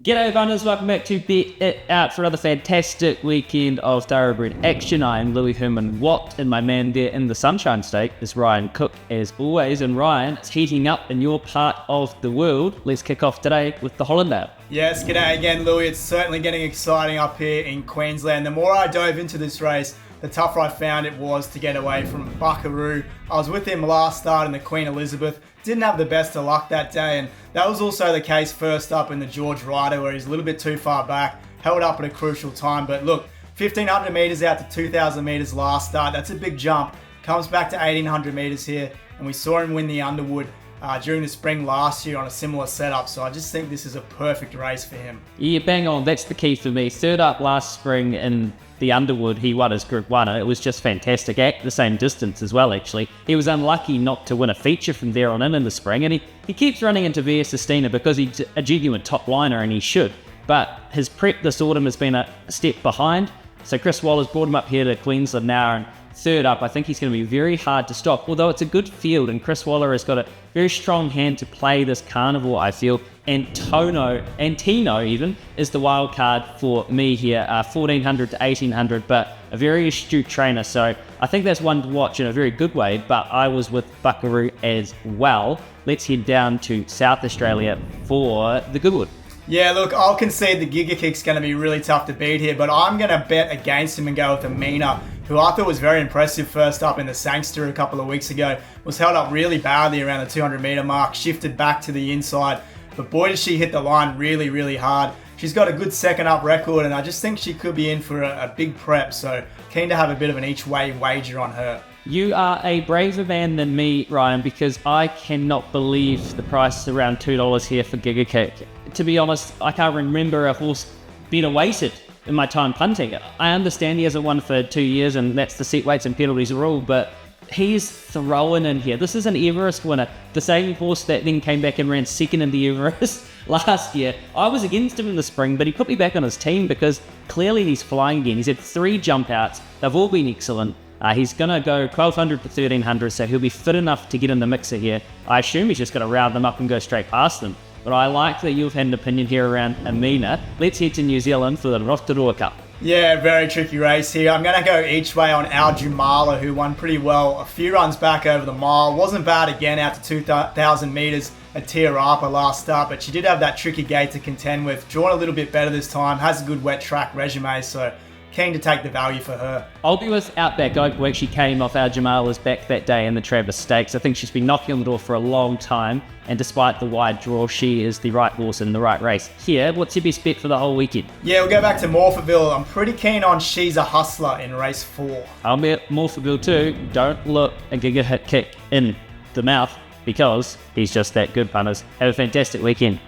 G'day punters, welcome back to Bet It Out for another fantastic weekend of thoroughbred action. I am Louis Herman Watt, and my man there in the Sunshine State is Ryan Cook as always. And Ryan, it's heating up in your part of the world. Let's kick off today with the Hollindale. Yes, g'day again Louis. It's certainly getting exciting up here in Queensland. The more I dove into this race, the tougher I found it was to get away from Buckaroo. I was with him last start in the Queen Elizabeth. Didn't have the best of luck that day, and that was also the case first up in the George Ryder, where he's a little bit too far back, held up at a crucial time. But look, 1,500 metres out to 2,000 metres last start. That's a big jump. Comes back to 1,800 metres here, and we saw him win the Underwood during the spring last year on a similar setup. So I just think this is a perfect race for him. Yeah, bang on. That's the key for me. Third up last spring in the Underwood, he won his Group 1. It was just fantastic at the same distance as well, actually. He was unlucky not to win a feature from there on in the spring, and he keeps running into Via Sustina because he's a genuine top liner, and he should. But his prep this autumn has been a step behind. So Chris Waller's brought him up here to Queensland now, and third up, I think he's going to be very hard to stop, although it's a good field, and Chris Waller has got a very strong hand to play this carnival, I feel. And Tino even, is the wild card for me here, 1,400 to 1,800, but a very astute trainer, so I think that's one to watch in a very good way. But I was with Buckaroo as well. Let's head down to South Australia for the Goodwood. Yeah, look, I'll concede the Giga Kick's going to be really tough to beat here, but I'm going to bet against him and go with Amina, who I thought was very impressive first up in the Sangster a couple of weeks ago. Was held up really badly around the 200 metre mark, shifted back to the inside, but boy did she hit the line really, really hard. She's got a good second up record, and I just think she could be in for a big prep, so keen to have a bit of an each way wager on her. You are a braver man than me, Ryan, because I cannot believe the price is around $2 here for Giga Kick. To be honest, I can't remember a horse better weighted in my time punting. I understand he hasn't won for 2 years, and that's the set weights and penalties rule, but he's throwing in here. This is an Everest winner, the same horse that then came back and ran second in the Everest last year. I was against him in the spring, but he put me back on his team because clearly he's flying again. He's had 3 jump outs. They've all been excellent. He's going to go 1,200 to 1,300, so he'll be fit enough to get in the mixer here. I assume he's just going to round them up and go straight past them. But I like that you've had an opinion here around Amina. Let's head to New Zealand for the Rotorua Cup. Yeah, very tricky race here. I'm going to go each way on Al Jumala, who won pretty well a few runs back over the mile. Wasn't bad again out to 2,000 metres at Te Rapa last start, but she did have that tricky gate to contend with. Drawn a little bit better this time, has a good wet track resume, so keen to take the value for her. I'll be with Outback Oak, who actually came off Al Jamala's back that day in the Travis Stakes. I think she's been knocking on the door for a long time, and despite the wide draw, she is the right horse in the right race. Here, what's your best bet for the whole weekend? Yeah, we'll go back to Morphettville. I'm pretty keen on She's a Hustler in race 4. I'll be at Morphettville too. Don't look a Giga hit kick in the mouth because he's just that good, punters. Have a fantastic weekend.